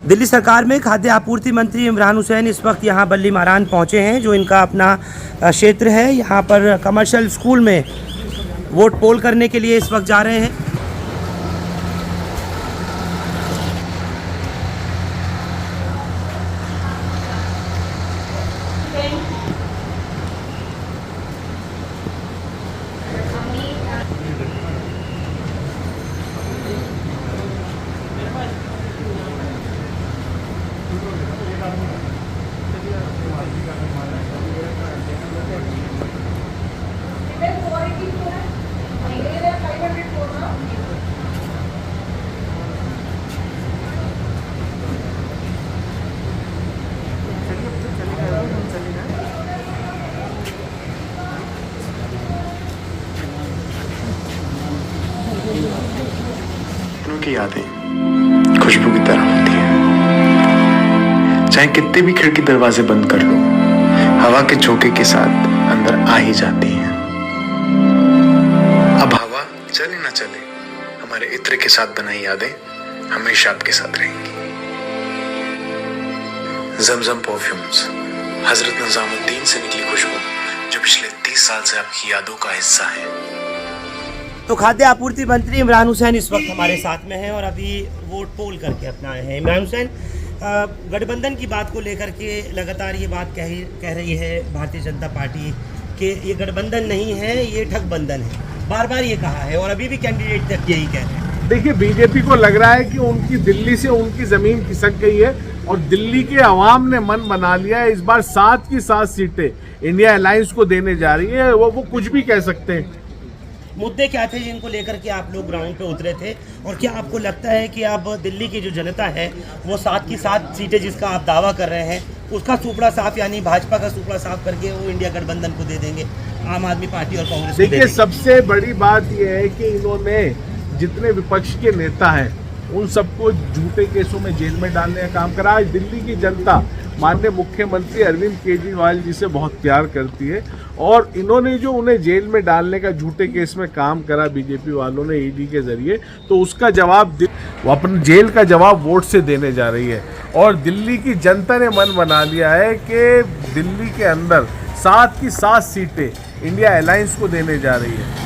दिल्ली सरकार में खाद्य आपूर्ति मंत्री इमरान हुसैन इस वक्त यहाँ बल्ली मारान पहुँचे हैं, जो इनका अपना क्षेत्र है। यहाँ पर कमर्शियल स्कूल में वोट पोल करने के लिए इस वक्त जा रहे हैं। की यादें खुशबू की तरह होती हैं। चाहे कितने भी खिड़की दरवाजे बंद कर लो, हवा के झोंके के साथ अंदर आ ही जाती हैं। अब हवा चले ना चले, हमारे इत्र के साथ बनाई यादें हमेशा आपके साथ रहेंगी। जमजम परफ्यूम्स, हजरत निजामुद्दीन से निकली खुशबू जो पिछले 30 साल से आपकी यादों का हिस्सा है। तो खाद्य आपूर्ति मंत्री इमरान हुसैन इस वक्त हमारे साथ में हैं और अभी वोट पोल करके अपना आए हैं। इमरान हुसैन, गठबंधन की बात को लेकर के लगातार ये बात कह रही है भारतीय जनता पार्टी कि ये गठबंधन नहीं है, ये ठगबंधन है। बार बार ये कहा है और अभी भी कैंडिडेट तक यही कह रहे हैं। देखिए, बीजेपी को लग रहा है कि उनकी दिल्ली से उनकी ज़मीन खिसक गई है और दिल्ली के अवाम ने मन बना लिया है। इस बार 7 की 7 सीटें इंडिया अलायंस को देने जा रही है। वो कुछ भी कह सकते हैं। मुद्दे क्या थे जिनको लेकर के आप लोग ग्राउंड पे उतरे थे, और क्या आपको लगता है कि अब दिल्ली की जो जनता है वो 7 की 7 सीटें जिसका आप दावा कर रहे हैं उसका सुपड़ा साफ, यानी भाजपा का सुपड़ा साफ करके वो इंडिया गठबंधन को दे देंगे, आम आदमी पार्टी और कांग्रेस को दे देंगे? देखिए, सबसे बड़ी बात यह है कि इन्होंने जितने विपक्ष के नेता हैं उन सबको झूठे केसों में जेल में डालने का काम करा। आज दिल्ली की जनता माननीय मुख्यमंत्री अरविंद केजरीवाल जी से बहुत प्यार करती है और इन्होंने जो उन्हें जेल में डालने का झूठे केस में काम करा बीजेपी वालों ने ईडी के जरिए, तो उसका जवाब वो अपने जेल का जवाब वोट से देने जा रही है। और दिल्ली की जनता ने मन बना लिया है कि दिल्ली के अंदर 7 की 7 सीटें इंडिया अलायंस को देने जा रही है।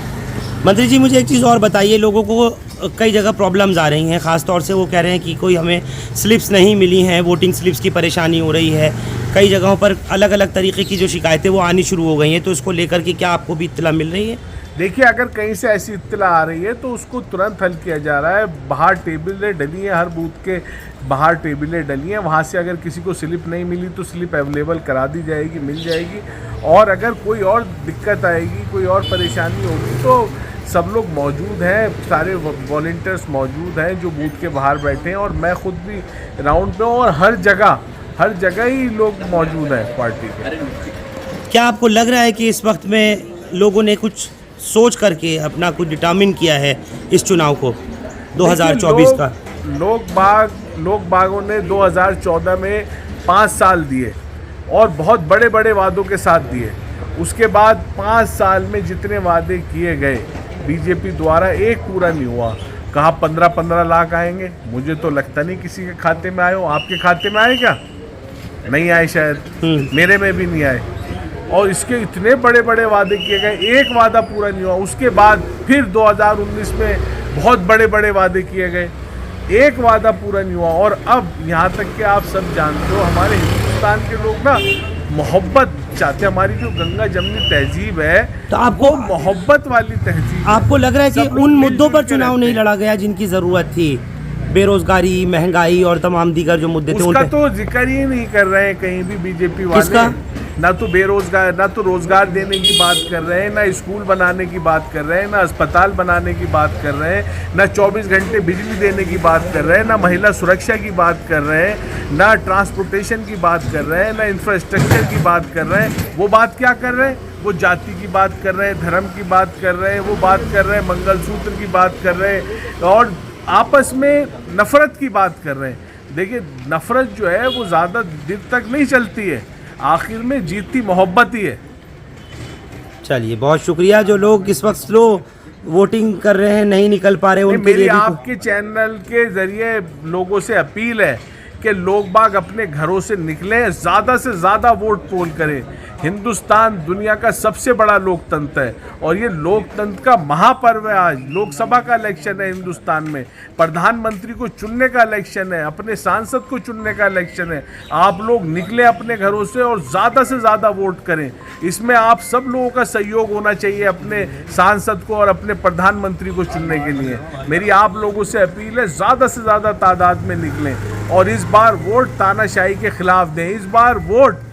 मंत्री जी, मुझे एक चीज़ और बताइए, लोगों को कई जगह प्रॉब्लम्स आ रही हैं, ख़ास तौर से वो कह रहे हैं कि कोई हमें स्लिप्स नहीं मिली हैं, वोटिंग स्लिप्स की परेशानी हो रही है। कई जगहों पर अलग अलग तरीके की जो शिकायतें वो आनी शुरू हो गई हैं, तो इसको लेकर के क्या आपको भी इत्तला मिल रही है? देखिए, अगर कहीं से ऐसी इत्तला आ रही है तो उसको तुरंत हल किया जा रहा है। बाहर टेबलें डली हैं, हर बूथ के बाहर टेबलें डली हैं। वहाँ से अगर किसी को स्लिप नहीं मिली तो स्लिप अवेलेबल करा दी जाएगी, मिल जाएगी। और अगर कोई और दिक्कत आएगी, कोई और परेशानी होगी तो सब लोग मौजूद हैं, सारे वॉलंटियर्स मौजूद हैं जो बूथ के बाहर बैठे हैं। और मैं खुद भी राउंड पे हूँ और हर जगह ही लोग मौजूद हैं पार्टी के। क्या आपको लग रहा है कि इस वक्त में लोगों ने कुछ सोच करके अपना कुछ डिटर्मिन किया है इस चुनाव को 2024 का? लोग बागों ने 2014 में 5 साल दिए और बहुत बड़े बड़े वादों के साथ दिए। उसके बाद 5 साल में जितने वादे किए गए बीजेपी द्वारा एक पूरा नहीं हुआ। कहा 15-15 लाख आएंगे, मुझे तो लगता नहीं किसी के खाते में आए हो। आपके खाते में आए क्या? नहीं आए शायद, मेरे में भी नहीं आए। और इसके इतने बड़े बड़े वादे किए गए, एक वादा पूरा नहीं हुआ। उसके बाद फिर 2019 में बहुत बड़े बड़े वादे किए गए, एक वादा पूरा नहीं हुआ। और अब यहाँ तक कि आप सब जानते हो, हमारे हिंदुस्तान के लोग ना मोहब्बत चाहते हैं। हमारी जो गंगा जमनी तहजीब है तो आपको मोहब्बत वाली तहजीब। आपको लग रहा है कि उन मुद्दों पर चुनाव नहीं लड़ा गया जिनकी ज़रूरत थी? बेरोजगारी, महंगाई और तमाम दीगर जो मुद्दे थे उसका तो जिक्र ही नहीं कर रहे हैं कहीं भी बीजेपी वाले। ना तो बेरोजगार, ना तो रोजगार देने की बात कर रहे हैं, ना स्कूल बनाने की बात कर रहे हैं, ना अस्पताल बनाने की बात कर रहे हैं, ना 24 घंटे बिजली देने की बात कर रहे हैं, ना महिला सुरक्षा की बात कर रहे हैं, ना ट्रांसपोर्टेशन की बात कर रहे हैं, ना इंफ्रास्ट्रक्चर की बात कर रहे हैं। वो बात क्या कर रहे हैं? वो जाति की बात कर रहे हैं, धर्म की बात कर रहे हैं, वो बात कर रहे हैं, मंगलसूत्र की बात कर रहे हैं और आपस में नफरत की बात कर रहे हैं। देखिए, नफरत जो है वो ज़्यादा देर तक नहीं चलती है, आखिर में जीतती मोहब्बत ही है। चलिए, बहुत शुक्रिया। जो लोग इस वक्त स्लो वोटिंग कर रहे हैं, नहीं निकल पा रहे, उनके लिए मेरी आपके चैनल के जरिए लोगों से अपील है कि लोग बाग अपने घरों से निकलें, ज़्यादा से ज़्यादा वोट पोल करें। हिंदुस्तान दुनिया का सबसे बड़ा लोकतंत्र है और ये लोकतंत्र का महापर्व है। आज लोकसभा का इलेक्शन है, हिंदुस्तान में प्रधानमंत्री को चुनने का इलेक्शन है, अपने सांसद को चुनने का इलेक्शन है। आप लोग निकले अपने घरों से और ज़्यादा से ज़्यादा वोट करें। इसमें आप सब लोगों का सहयोग होना चाहिए अपने सांसद को और अपने प्रधानमंत्री को चुनने के लिए। मेरी आप लोगों से अपील है, ज़्यादा से ज़्यादा तादाद में निकलें और इस बार वोट तानाशाही के खिलाफ दें। इस बार वोट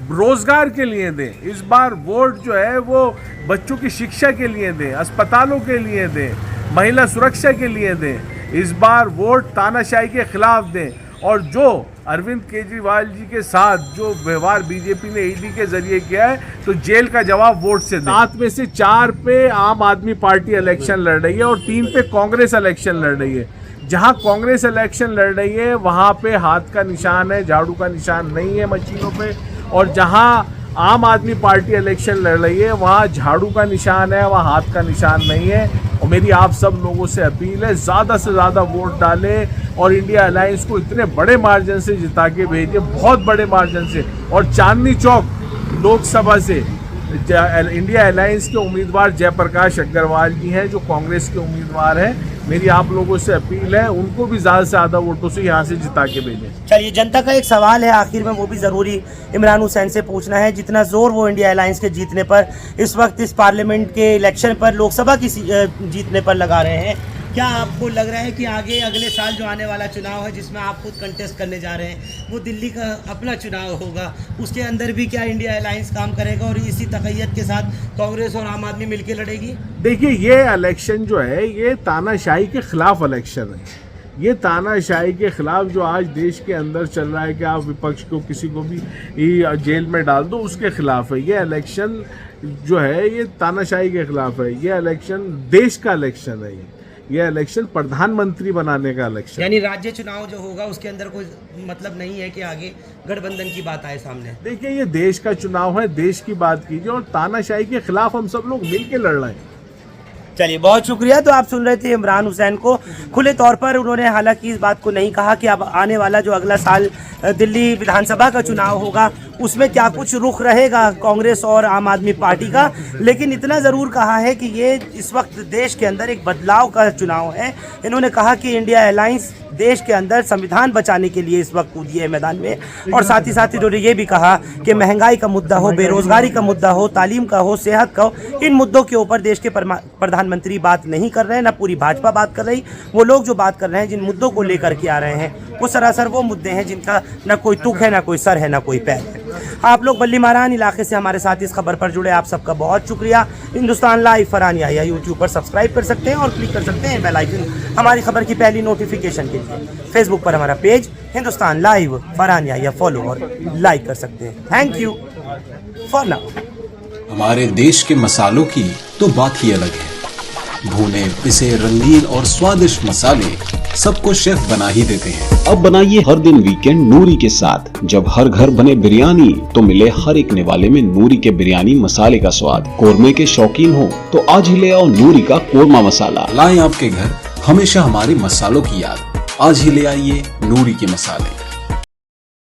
रोजगार के लिए दें। इस बार वोट जो है वो बच्चों की शिक्षा के लिए दें, अस्पतालों के लिए दें, महिला सुरक्षा के लिए दें। इस बार वोट तानाशाही के खिलाफ दें और जो अरविंद केजरीवाल जी के साथ जो व्यवहार बीजेपी ने ईडी के जरिए किया है तो जेल का जवाब वोट से दें। 7 में से 4 पे आम आदमी पार्टी इलेक्शन लड़ रही है और 3 पे कांग्रेस इलेक्शन लड़ रही है। जहां कांग्रेस इलेक्शन लड़ रही है वहां पे हाथ का निशान है, झाड़ू का निशान नहीं है मशीनों पे, और जहां आम आदमी पार्टी इलेक्शन लड़ रही है वहां झाड़ू का निशान है, वहां हाथ का निशान नहीं है। और मेरी आप सब लोगों से अपील है, ज़्यादा से ज़्यादा वोट डालें और इंडिया अलायंस को इतने बड़े मार्जिन से जिता के भेजें, बहुत बड़े मार्जिन से। और चांदनी चौक लोकसभा से इंडिया अलायंस के उम्मीदवार जयप्रकाश अग्रवाल जी हैं जो कांग्रेस के उम्मीदवार हैं। मेरी आप लोगों से अपील है उनको भी ज़्यादा से ज़्यादा वोटों से यहाँ से जिता के भेजें। चलिए, जनता का एक सवाल है आखिर में, वो भी ज़रूरी इमरान हुसैन से पूछना है। जितना जोर वो इंडिया अलायंस के जीतने पर इस वक्त इस पार्लियामेंट के इलेक्शन पर, लोकसभा की जीतने पर लगा रहे हैं, क्या आपको लग रहा है कि आगे अगले साल जो आने वाला चुनाव है जिसमें आप खुद कंटेस्ट करने जा रहे हैं वो दिल्ली का अपना चुनाव होगा, उसके अंदर भी क्या इंडिया अलायंस काम करेगा और इसी तकैयत के साथ कांग्रेस और आम आदमी मिलकर लड़ेगी? देखिए, ये इलेक्शन जो है ये तानाशाही के खिलाफ इलेक्शन है। ये तानाशाही के खिलाफ जो आज देश के अंदर चल रहा है कि आप विपक्ष को किसी को भी जेल में डाल दो, उसके खिलाफ है। ये इलेक्शन जो है ये तानाशाही के खिलाफ है। ये इलेक्शन देश का इलेक्शन है। ये इलेक्शन प्रधानमंत्री बनाने का इलेक्शन, यानी राज्य चुनाव जो होगा उसके अंदर कोई मतलब नहीं है कि आगे गठबंधन की बात आए सामने। देखिए, ये देश का चुनाव है, देश की बात कीजिए और तानाशाही के खिलाफ हम सब लोग मिलके लड़ रहे हैं। चलिए, बहुत शुक्रिया। तो आप सुन रहे थे इमरान हुसैन को। खुले तौर पर उन्होंने हालांकि इस बात को नहीं कहा कि अब आने वाला जो अगला साल दिल्ली विधानसभा का चुनाव होगा उसमें क्या कुछ रुख रहेगा कांग्रेस और आम आदमी पार्टी का, लेकिन इतना ज़रूर कहा है कि ये इस वक्त देश के अंदर एक बदलाव का चुनाव है। इन्होंने कहा कि इंडिया अलायंस देश के अंदर संविधान बचाने के लिए इस वक्त कूदी है मैदान में, और साथ ही इन्होंने ये भी कहा कि महंगाई का मुद्दा हो, बेरोजगारी का मुद्दा हो, तालीम का हो, सेहत का हो, इन मुद्दों के ऊपर देश के प्रधानमंत्री बात नहीं कर रहे हैं, ना पूरी भाजपा बात कर रही। वो लोग जो बात कर रहे हैं, जिन मुद्दों को लेकर के आ रहे हैं, वो सरासर वो मुद्दे हैं जिनका ना कोई तुक है, ना कोई सर है, ना कोई पैर है। आप लोग बल्ली मारान इलाके से हमारे साथ इस खबर पर जुड़े, आप सबका बहुत शुक्रिया। हिंदुस्तान लाइव फरहान याहिया यूट्यूब पर सब्सक्राइब कर सकते हैं और क्लिक कर सकते हैं बेल आइकन हमारी खबर की पहली नोटिफिकेशन के लिए। फेसबुक पर हमारा page Hindustan live Farhan Yahiya follow और लाइक कर सकते हैं। Thank you for now. हमारे देश के मसालों की तो बात ही अलग है। भुने पिसे रंगीन और स्वादिष्ट मसाले सबको शेफ बना ही देते हैं। अब बनाइए हर दिन वीकेंड नूरी के साथ। जब हर घर बने बिरयानी तो मिले हर एक निवाले में नूरी के बिरयानी मसाले का स्वाद। कोरमे के शौकीन हो तो आज ही ले आओ नूरी का कोरमा मसाला। लाएं आपके घर हमेशा हमारे मसालों की याद। आज ही ले आइए नूरी के मसाले।